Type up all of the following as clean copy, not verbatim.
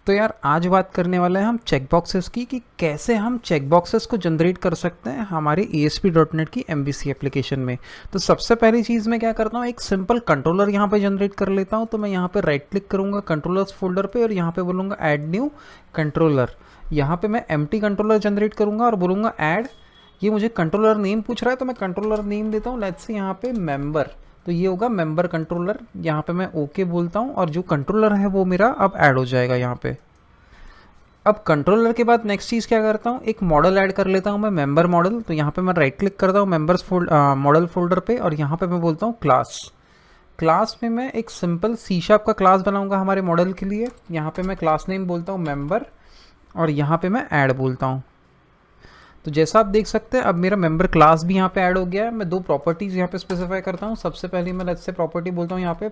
तो यार आज बात करने वाले हैं हम चेक बॉक्सेस की कि कैसे हम चेक बॉक्सेस को जनरेट कर सकते हैं हमारे ASP.NET की MVC एप्लीकेशन में। तो सबसे पहली चीज़ मैं क्या करता हूँ, एक सिंपल कंट्रोलर यहाँ पे जनरेट कर लेता हूँ। तो मैं यहाँ पे राइट क्लिक करूँगा कंट्रोलर्स फोल्डर पे और यहाँ पे बोलूँगा ऐड न्यू कंट्रोलर। यहाँ पे मैं एम्प्टी कंट्रोलर जनरेट करूँगा और बोलूँगा ऐड। ये मुझे कंट्रोलर नेम पूछ रहा है तो मैं कंट्रोलर नेम देता हूँ, लेट्स से यहाँ पे मेंबर। तो ये होगा मेंबर कंट्रोलर। यहाँ पे मैं ओके बोलता हूँ और जो कंट्रोलर है वो मेरा अब ऐड हो जाएगा यहाँ पे। अब कंट्रोलर के बाद नेक्स्ट चीज़ क्या करता हूँ, एक मॉडल ऐड कर लेता हूँ मैं, मेंबर मॉडल। तो यहाँ पे मैं राइट क्लिक करता हूँ मेंबर्स मॉडल फोल्डर पे और यहाँ पे मैं बोलता हूँ क्लास। क्लास में मैं एक सिंपल C# का क्लास बनाऊंगा हमारे मॉडल के लिए। यहाँ पे मैं क्लास नेम बोलता हूँ मेंबर और यहाँ पे मैं ऐड बोलता हूँ। तो जैसा आप देख सकते हैं अब मेरा मेंबर क्लास भी यहाँ पे ऐड हो गया है। मैं दो प्रॉपर्टीज़ यहाँ पे स्पेसिफाई करता हूँ। सबसे पहले मैं लेट्स से प्रॉपर्टी बोलता हूँ यहाँ पे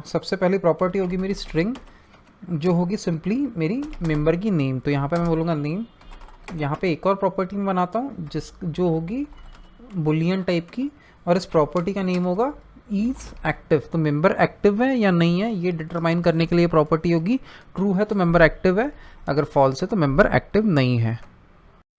सबसे पहली प्रॉपर्टी होगी मेरी स्ट्रिंग, जो होगी सिंपली मेरी मेंबर की नेम। तो यहाँ पे मैं बोलूँगा नेम। यहाँ पे एक और प्रॉपर्टी मैं बनाता हूँ जो होगी बुलियन टाइप की, और इस प्रॉपर्टी का नेम होगा इज एक्टिव। तो मेंबर एक्टिव है या नहीं है ये डिटरमाइन करने के लिए प्रॉपर्टी होगी। ट्रू है तो मेंबर एक्टिव है, अगर फॉल्स है तो मेंबर एक्टिव नहीं है।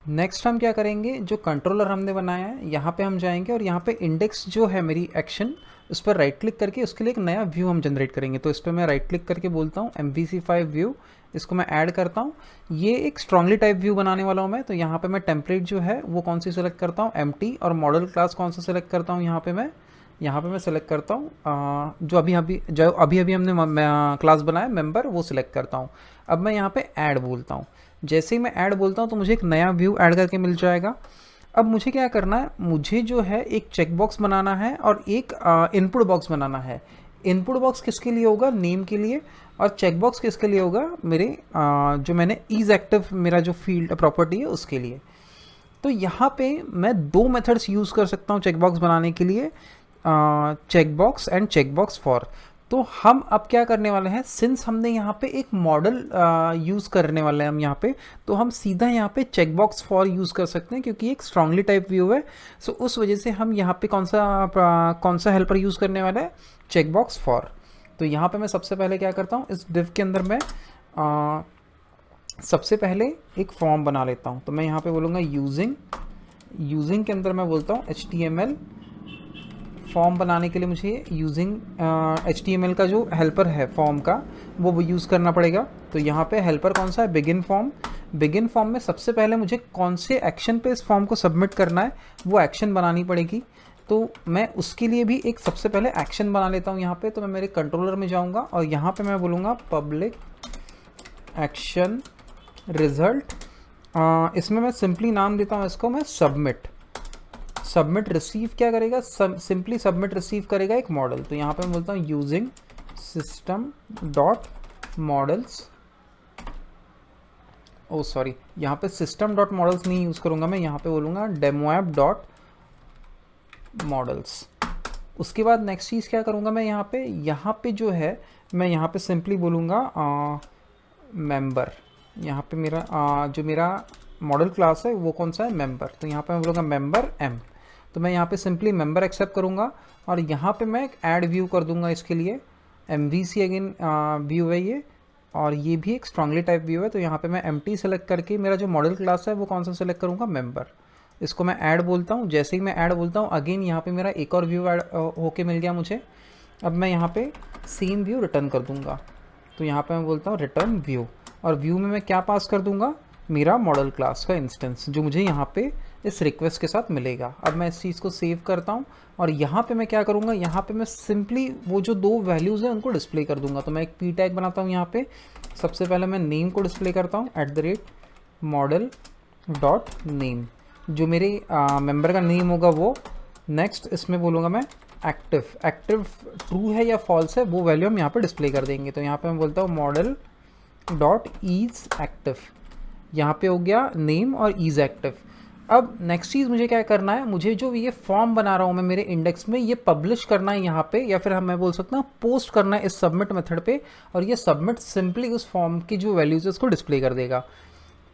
नेक्स्ट हम क्या करेंगे, जो कंट्रोलर हमने बनाया है यहाँ पे हम जाएंगे और यहाँ पे इंडेक्स जो है मेरी एक्शन, उस पर राइट क्लिक करके उसके लिए एक नया व्यू हम जनरेट करेंगे। तो इस पर मैं राइट क्लिक करके बोलता हूँ MVC5 व्यू। इसको मैं ऐड करता हूँ। ये एक स्ट्रांगली टाइप व्यू बनाने वाला हूँ मैं। तो यहाँ पे मैं टेम्पलेट जो है वो कौन सी सेलेक्ट करता हूँ, एम्प्टी, और मॉडल क्लास कौन सा सेलेक्ट करता हूँ, यहाँ पे मैं सेलेक्ट करता हूँ जो अभी अभी हमने क्लास बनाया मेंबर, वो सिलेक्ट करता हूँ। अब मैं यहाँ पे ऐड बोलता हूँ। जैसे ही मैं ऐड बोलता हूँ तो मुझे एक नया व्यू ऐड करके मिल जाएगा। अब मुझे क्या करना है, मुझे जो है एक चेक बॉक्स बनाना है और एक इनपुट बॉक्स बनाना है। इनपुट बॉक्स किसके लिए होगा, नेम के लिए, और चेक बॉक्स किसके लिए होगा, मेरे जो मैंने इज एक्टिव मेरा जो फील्ड प्रॉपर्टी है उसके लिए। तो यहाँ पे मैं दो मेथड्स यूज़ कर सकता हूँ चेक बॉक्स बनाने के लिए, check box and check box for. तो हम अब क्या करने वाले हैं, सिंस हमने यहाँ पे एक मॉडल यूज़ करने वाले हैं हम यहाँ पे, तो हम सीधा यहाँ पे चेक बॉक्स फॉर यूज़ कर सकते हैं क्योंकि एक स्ट्रांगली टाइप व्यू है। सो उस वजह से हम यहाँ पे कौन सा हेल्पर यूज़ करने वाला है, चेक बॉक्स फॉर। तो यहाँ पे मैं सबसे पहले क्या करता हूँ, इस डिव के अंदर मैं सबसे पहले एक फॉर्म बना लेता हूँ। तो मैं यहाँ पे बोलूँगा यूजिंग के अंदर मैं बोलता हूँ HTML। फॉर्म बनाने के लिए मुझे यूजिंग HTML का जो हेल्पर है फॉर्म का वो यूज़ करना पड़ेगा। तो यहाँ पे हेल्पर कौन सा है, बिगिन फॉर्म। बिगिन फॉर्म में सबसे पहले मुझे कौन से एक्शन पे इस फॉर्म को सबमिट करना है वो एक्शन बनानी पड़ेगी। तो मैं उसके लिए भी एक सबसे पहले एक्शन बना लेता हूँ यहाँ पे। तो मैं मेरे कंट्रोलर में जाऊँगा और यहाँ पे मैं बोलूँगा पब्लिक एक्शन रिजल्ट। इसमें मैं सिंपली नाम देता हूँ इसको मैं सबमिट रिसीव क्या करेगा, सिंपली सबमिट रिसीव करेगा एक मॉडल। तो यहाँ पे मैं बोलता हूँ यूजिंग सिस्टम डॉट मॉडल्स, ओ सॉरी यहाँ पे सिस्टम डॉट मॉडल्स नहीं यूज़ करूँगा मैं, यहाँ पे बोलूँगा डेमो ऐप डॉट मॉडल्स। उसके बाद नेक्स्ट चीज़ क्या करूँगा मैं, यहाँ पे जो है मैं यहाँ पे सिंपली बोलूँगा मेंबर। यहाँ पे जो मेरा मॉडल क्लास है वो कौन सा है, मेंबर। तो यहाँ पे मैं बोलूँगा मेंबर M। तो मैं यहाँ पे सिंपली मेंबर एक्सेप्ट करूँगा और यहाँ पे मैं एक ऐड व्यू कर दूँगा इसके लिए। MVC अगेन व्यू है ये, और ये भी एक स्ट्रांगली टाइप व्यू है। तो यहाँ पे मैं एम्प्टी सेलेक्ट करके मेरा जो मॉडल क्लास है वो कौन सा सेलेक्ट करूँगा, मेंबर। इसको मैं ऐड बोलता हूँ। जैसे ही मैं ऐड बोलता हूँ अगेन यहाँ पे मेरा एक और व्यू ऐड होके मिल गया मुझे। अब मैं यहाँ पे सेम व्यू रिटर्न कर दूँगा। तो यहाँ पे मैं बोलता हूँ रिटर्न व्यू, और व्यू में मैं क्या पास कर दूँगा, मेरा मॉडल क्लास का इंस्टेंस जो मुझे यहाँ पे इस रिक्वेस्ट के साथ मिलेगा। अब मैं इस चीज़ को सेव करता हूँ और यहाँ पे मैं क्या करूँगा, यहाँ पे मैं सिंपली वो जो दो वैल्यूज़ हैं उनको डिस्प्ले कर दूँगा। तो मैं एक P टैग बनाता हूँ यहाँ पे। सबसे पहले मैं नेम को डिस्प्ले करता हूँ @model.name, जो मेरे मेंबर का नेम होगा वो। नेक्स्ट इसमें बोलूँगा मैं एक्टिव ट्रू है या फॉल्स है वो वैल्यू हम यहाँ पे डिस्प्ले कर देंगे। तो यहाँ पे मैं बोलता हूँ model.isActive, यहाँ पे हो गया नेम और इज एक्टिव। अब नेक्स्ट चीज़ मुझे क्या करना है, मुझे जो ये फॉर्म बना रहा हूँ मैं मेरे इंडेक्स में, ये पब्लिश करना है यहाँ पे, या फिर मैं बोल सकता हूँ पोस्ट करना है इस सबमिट मेथड पे, और ये सबमिट सिंपली उस फॉर्म की जो वैल्यूज है उसको डिस्प्ले कर देगा।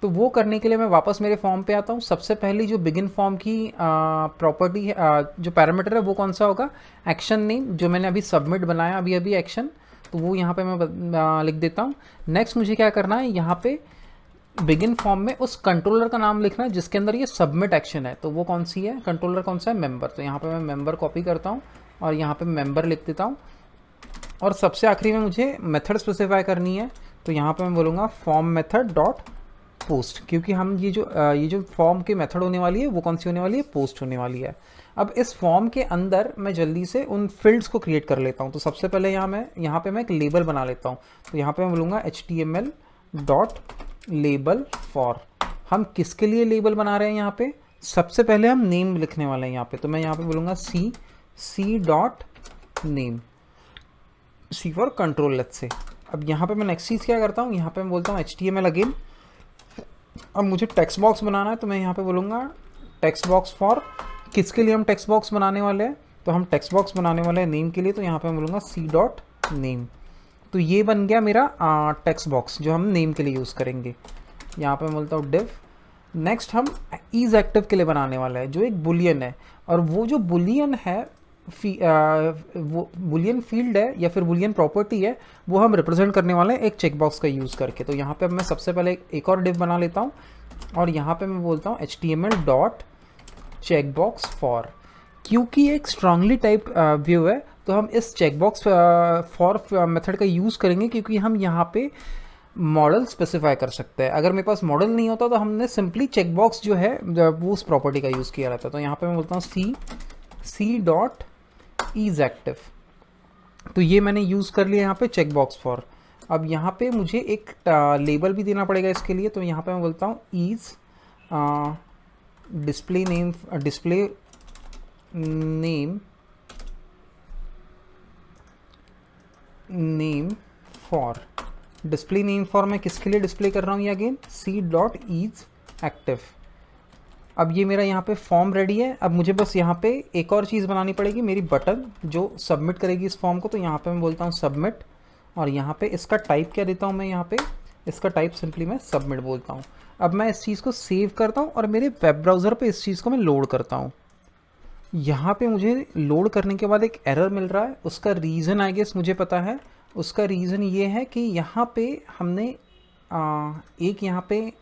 तो वो करने के लिए मैं वापस मेरे फॉर्म पे आता हूँ। सबसे पहली जो बिगिन फॉर्म की प्रॉपर्टी है, जो पैरामीटर है वो कौन सा होगा, एक्शन नेम, जो मैंने अभी सबमिट बनाया अभी एक्शन। तो वो यहाँ पे मैं लिख देता हूँ। नेक्स्ट मुझे क्या करना है, यहाँ पे बिगिन फॉर्म में उस कंट्रोलर का नाम लिखना है जिसके अंदर ये सबमिट एक्शन है। तो वो कौन सी है, कंट्रोलर कौन सा है, मेंबर। तो यहाँ पे मैं मेंबर कॉपी करता हूँ और यहाँ पे मेंबर लिख देता हूँ। और सबसे आखिरी में मुझे मेथड स्पेसिफाई करनी है। तो यहाँ पे मैं बोलूँगा फॉर्म मेथड डॉट पोस्ट, क्योंकि हम ये जो फॉर्म की मेथड होने वाली है वो कौन सी होने वाली है, पोस्ट होने वाली है। अब इस फॉर्म के अंदर मैं जल्दी से उन फील्ड्स को क्रिएट कर लेता हूँ। तो सबसे पहले यहाँ पे मैं एक लेबल बना लेता हूँ। तो यहाँ पे मैं बोलूँगा HTML डॉट लेबल फॉर। हम किसके लिए लेबल बना रहे हैं, यहाँ पे सबसे पहले हम नेम लिखने वाले हैं यहाँ पे। तो मैं यहाँ पे बोलूँगा C dot name, C for control let's say. अब यहाँ पे मैं नेक्स्ट चीज़ क्या करता हूँ, यहाँ पे मैं बोलता हूँ HTML अगेन। अब मुझे टेक्स्ट बॉक्स बनाना है, तो मैं यहाँ पे बोलूँगा टेक्स्ट बॉक्स फॉर, किसके लिए हम टेक्स्ट बॉक्स बनाने वाले हैं, तो हम टेक्स्ट बॉक्स बनाने वाले हैं नेम के लिए। तो यहाँ पे मैं बोलूँगा सी डॉट नेम। तो ये बन गया मेरा टेक्स्ट बॉक्स जो हम नेम के लिए यूज़ करेंगे। यहाँ पे मैं बोलता हूँ डिव। नेक्स्ट हम इज एक्टिव के लिए बनाने वाला है, जो एक बुलियन है। और वो जो बुलियन है वो बुलियन फील्ड है या फिर बुलियन प्रॉपर्टी है, वो हम रिप्रेजेंट करने वाले हैं एक चेकबॉक्स का यूज़ करके। तो यहाँ पे मैं सबसे पहले एक और डिव बना लेता हूँ और यहाँ पे मैं बोलता हूँ HTML डॉट चेकबॉक्स फॉर। क्योंकि एक स्ट्रांगली टाइप व्यू है तो हम इस चेकबॉक्स फॉर मेथड का यूज़ करेंगे, क्योंकि हम यहाँ पे मॉडल स्पेसिफाई कर सकते हैं। अगर मेरे पास मॉडल नहीं होता तो हमने सिंपली चेकबॉक्स जो है वो उस प्रॉपर्टी का यूज़ किया रहता। तो यहाँ पे मैं बोलता हूँ सी डॉट इज एक्टिव। तो ये मैंने यूज़ कर लिया यहाँ पे चेकबॉक्स फॉर। अब यहाँ पे मुझे एक लेबल भी देना पड़ेगा इसके लिए। तो यहाँ पे मैं बोलता हूँ is display name for. Display name for मैं किसके लिए डिस्प्ले कर रहा हूँ, ये again C dot is active. अब ये मेरा यहाँ पे फॉर्म रेडी है। अब मुझे बस यहाँ पे एक और चीज़ बनानी पड़ेगी, मेरी बटन जो सबमिट करेगी इस फॉर्म को। तो यहाँ पे मैं बोलता हूँ सबमिट, और यहाँ पे इसका टाइप क्या देता हूँ मैं, यहाँ पे इसका टाइप सिंपली मैं सबमिट बोलता हूँ। अब मैं इस चीज़ को सेव करता हूँ और मेरे वेब ब्राउज़र पे इस चीज़ को मैं लोड करता हूँ। यहाँ पे मुझे लोड करने के बाद एक एरर मिल रहा है। उसका रीज़न आई गेस मुझे पता है। उसका रीज़न ये है कि यहाँ पे हमने एक यहाँ पे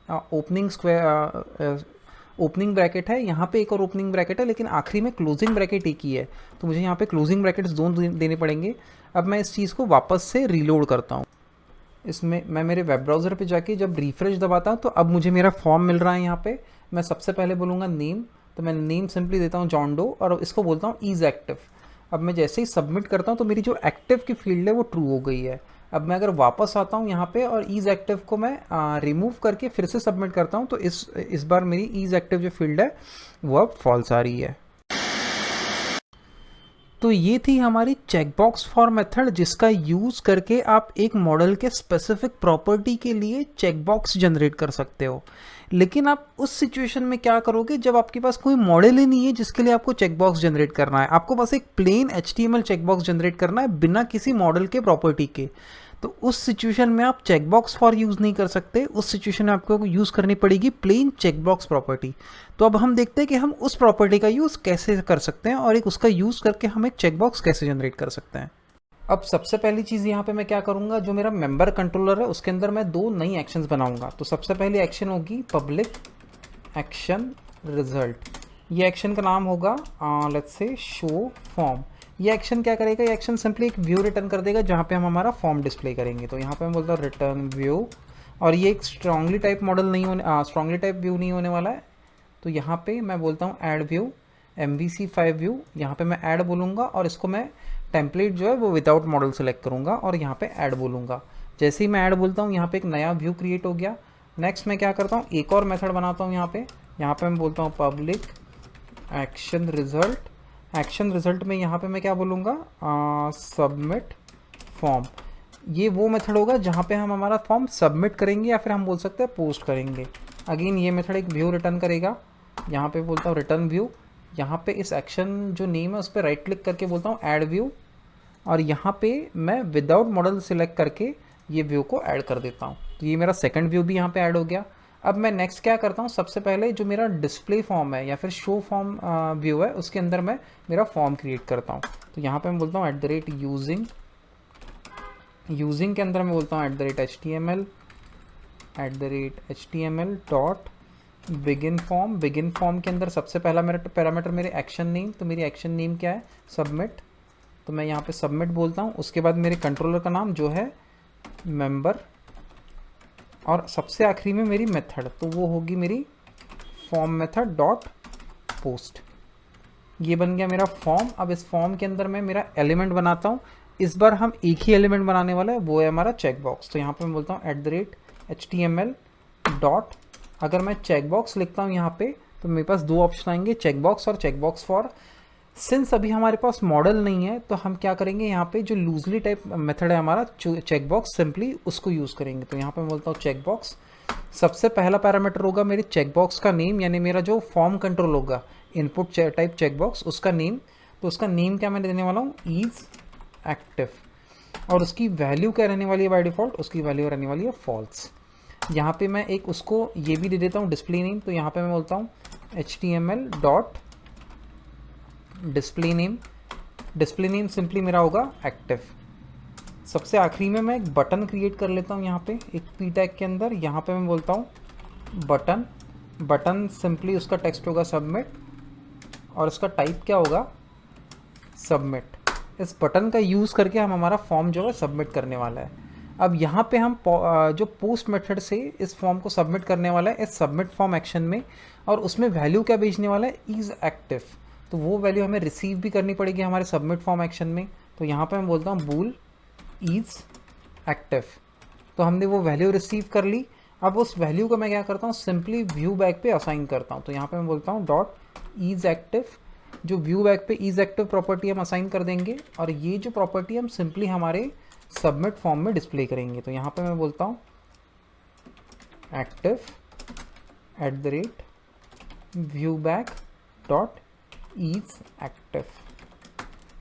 ओपनिंग ब्रैकेट है, यहाँ पे एक और ओपनिंग ब्रैकेट है, लेकिन आखिरी में क्लोजिंग ब्रैकेट एक ही है। तो मुझे यहाँ पे क्लोजिंग ब्रैकेट्स दोनों देने पड़ेंगे। अब मैं इस चीज़ को वापस से रीलोड करता हूँ। इसमें मैं मेरे वेब ब्राउज़र पे जाके जब रिफ्रेश दबाता हूँ तो अब मुझे मेरा फॉर्म मिल रहा है। यहाँ पे मैं सबसे पहले बोलूँगा नेम। तो मैं नेम सिंपली देता हूँ जॉन डो और इसको बोलता हूँ इज़ एक्टिव। अब मैं जैसे ही सबमिट करता हूँ तो मेरी जो एक्टिव की फील्ड है वो ट्रू हो गई है। अब मैं अगर वापस आता हूँ यहाँ पे और इज़ एक्टिव को मैं रिमूव करके फिर से सबमिट करता हूँ तो इस बार मेरी इज़ एक्टिव जो फील्ड है वो अब फॉल्स आ रही है। तो ये थी हमारी चेकबॉक्स फॉर मेथड, जिसका यूज़ करके आप एक मॉडल के स्पेसिफिक प्रॉपर्टी के लिए चेकबॉक्स जनरेट कर सकते हो। लेकिन आप उस सिचुएशन में क्या करोगे जब आपके पास कोई मॉडल ही नहीं है जिसके लिए आपको चेकबॉक्स जनरेट करना है। आपको बस एक प्लेन HTML चेकबॉक्स जनरेट करना है बिना किसी मॉडल के प्रॉपर्टी के। तो उस सिचुएशन में आप चेकबॉक्स फॉर यूज़ नहीं कर सकते। उस सिचुएशन में आपको यूज़ करनी पड़ेगी प्लेन चेकबॉक्स प्रॉपर्टी। तो अब हम देखते हैं कि हम उस प्रॉपर्टी का यूज़ कैसे कर सकते हैं और एक उसका यूज़ करके हम एक चेकबॉक्स कैसे जनरेट कर सकते हैं। अब सबसे पहली चीज़ यहाँ पे मैं क्या करूँगा, जो मेरा मेंबर कंट्रोलर है उसके अंदर मैं दो नई एक्शंस बनाऊँगा। तो सबसे पहली एक्शन होगी पब्लिक एक्शन रिजल्ट। ये एक्शन का नाम होगा लेट्स से शो फॉर्म। ये एक्शन क्या करेगा, ये एक्शन सिंपली एक व्यू रिटर्न कर देगा जहाँ पे हम हमारा फॉर्म डिस्प्ले करेंगे। तो यहाँ पे मैं बोलता हूँ रिटर्न व्यू, और ये एक स्ट्रांगली टाइप मॉडल नहीं होने स्ट्रांगली टाइप व्यू नहीं होने वाला है। तो यहाँ पे मैं बोलता हूँ ऐड व्यू MVC5 व्यू। यहाँ पे मैं ऐड बोलूँगा और इसको मैं टेम्पलेट जो है वो विदाउट मॉडल सेलेक्ट करूँगा और यहाँ पे ऐड बोलूँगा। जैसे ही मैं ऐड बोलता हूँ यहाँ पे एक नया व्यू क्रिएट हो गया। नेक्स्ट मैं क्या करता हूँ, एक और मेथड बनाता हूँ यहाँ पे मैं बोलता हूँ public action result. Action result में यहाँ पे मैं क्या बोलूँगा, सबमिट फॉर्म। ये वो मेथड होगा जहाँ पे हम हमारा फॉर्म सबमिट करेंगे या फिर हम बोल सकते हैं पोस्ट करेंगे। अगेन ये मेथड एक व्यू रिटर्न करेगा। यहाँ पे बोलता हूँ रिटर्न व्यू। यहाँ पे इस एक्शन जो नेम है उस पर राइट क्लिक करके बोलता हूँ ऐड व्यू, और यहाँ पे मैं विदाउट मॉडल सिलेक्ट करके ये व्यू को ऐड कर देता हूँ। तो ये मेरा सेकंड व्यू भी यहाँ पे ऐड हो गया। अब मैं नेक्स्ट क्या करता हूँ, सबसे पहले जो मेरा डिस्प्ले फॉर्म है या फिर शो फॉर्म व्यू है उसके अंदर मैं मेरा फॉर्म क्रिएट करता हूँ। तो यहाँ पे मैं बोलता हूँ @ यूजिंग यूजिंग के अंदर मैं बोलता हूँ @HTML dot begin form. Begin form के अंदर सबसे पहला मेरा पैरामीटर मेरे एक्शन नेम, तो मेरी एक्शन नेम क्या है, सबमिट, तो मैं यहाँ पे सबमिट बोलता हूँ। उसके बाद मेरे कंट्रोलर का नाम जो है मेंबर, और सबसे आखिरी में मेरी मेथड, तो वो होगी मेरी फॉर्म मेथड डॉट पोस्ट। ये बन गया मेरा फॉर्म। अब इस फॉर्म के अंदर मैं मेरा एलिमेंट बनाता हूँ। इस बार हम एक ही एलिमेंट बनाने वाला है, वो है हमारा चेक बॉक्स। तो यहाँ पे मैं बोलता हूँ @HTML डॉट, अगर मैं चेक बॉक्स लिखता हूँ यहाँ पे तो मेरे पास दो ऑप्शन आएंगे, चेक बॉक्स और चेक बॉक्स फॉर। सिंस अभी हमारे पास मॉडल नहीं है तो हम क्या करेंगे, यहाँ पे जो लूजली टाइप मेथड है हमारा चेक बॉक्स, सिंपली उसको यूज़ करेंगे। तो यहाँ पे मैं बोलता हूँ चेक बॉक्स। सबसे पहला पैरामीटर होगा मेरे चेक बॉक्स का नेम, यानी मेरा जो फॉर्म कंट्रोल होगा इनपुट टाइप चेक बॉक्स, उसका नेम। तो उसका नेम क्या मैं देने वाला हूँ, इज एक्टिव, और उसकी वैल्यू क्या रहने वाली है बाय डिफ़ॉल्ट, उसकी वैल्यू रहने वाली है फॉल्स। यहाँ पे मैं एक उसको ये भी दे देता हूँ डिस्प्ले नेम। तो यहाँ पे मैं बोलता हूँ HTML dot display name. Display name simply मेरा होगा एक्टिव। सबसे आखिरी में मैं एक बटन क्रिएट कर लेता हूँ यहाँ पे एक p टैग के अंदर। यहाँ पे मैं बोलता हूँ बटन। बटन सिंपली उसका टेक्स्ट होगा सबमिट, और उसका टाइप क्या होगा, सबमिट। इस बटन का यूज़ करके हम हमारा फॉर्म जो है सबमिट करने वाला है। अब यहाँ पे हम जो पोस्ट मेथड से इस फॉर्म को सबमिट करने वाला है इस सबमिट फॉर्म एक्शन में, और उसमें वैल्यू क्या भेजने वाला है, इज़ एक्टिव। तो वो वैल्यू हमें रिसीव भी करनी पड़ेगी हमारे सबमिट फॉर्म एक्शन में। तो यहाँ पे मैं बोलता हूँ बूल इज़ एक्टिव। तो हमने वो वैल्यू रिसीव कर ली। अब उस वैल्यू को मैं क्या करता हूँ, सिंपली व्यू बैक पे असाइन करता हूँ। तो यहाँ पे मैं बोलता हूँ डॉट इज़ एक्टिव। जो व्यू बैक पे इज़ एक्टिव प्रॉपर्टी हम असाइन कर देंगे, और ये जो प्रॉपर्टी हम सिंपली हमारे सबमिट फॉर्म में डिस्प्ले करेंगे। तो यहाँ पे मैं बोलता हूँ active @viewback dot is active.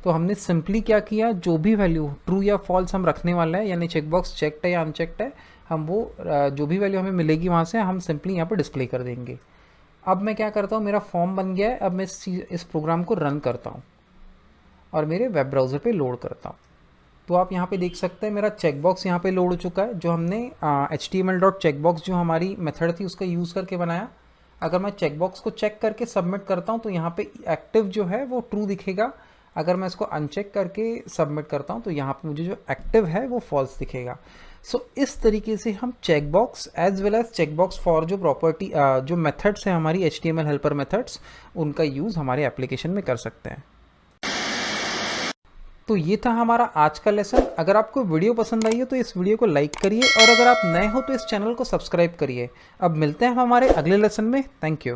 तो हमने सिंपली क्या किया, जो भी वैल्यू ट्रू या फॉल्स हम रखने वाला है, यानी चेकबॉक्स चेक्ड है या अनचेक्ड है, हम वो जो भी वैल्यू हमें मिलेगी वहाँ से हम सिंपली यहाँ पर डिस्प्ले कर देंगे। अब मैं क्या करता हूँ, मेरा फॉर्म बन गया है। अब मैं इस प्रोग्राम को रन करता हूँ और मेरे वेब ब्राउज़र पे लोड करता हूँ। तो आप यहाँ पे देख सकते हैं मेरा चेकबॉक्स यहाँ पे लोड हो चुका है, जो हमने HTML.checkbox जो हमारी मेथड थी उसका यूज़ करके बनाया। अगर मैं चेकबॉक्स को चेक करके सबमिट करता हूँ तो यहाँ पे एक्टिव जो है वो ट्रू दिखेगा। अगर मैं इसको अनचेक करके सबमिट करता हूँ तो यहाँ पे मुझे जो एक्टिव है वो फॉल्स दिखेगा। सो इस तरीके से हम checkbox as well as checkbox for जो प्रॉपर्टी जो मेथड्स हैं हमारी HTML हेल्पर मेथड्स, उनका यूज़ हमारे एप्लीकेशन में कर सकते हैं। तो ये था हमारा आज का लेसन। अगर आपको वीडियो पसंद आई हो तो इस वीडियो को लाइक करिए, और अगर आप नए हो तो इस चैनल को सब्सक्राइब करिए। अब मिलते हैं हम हमारे अगले लेसन में। Thank you.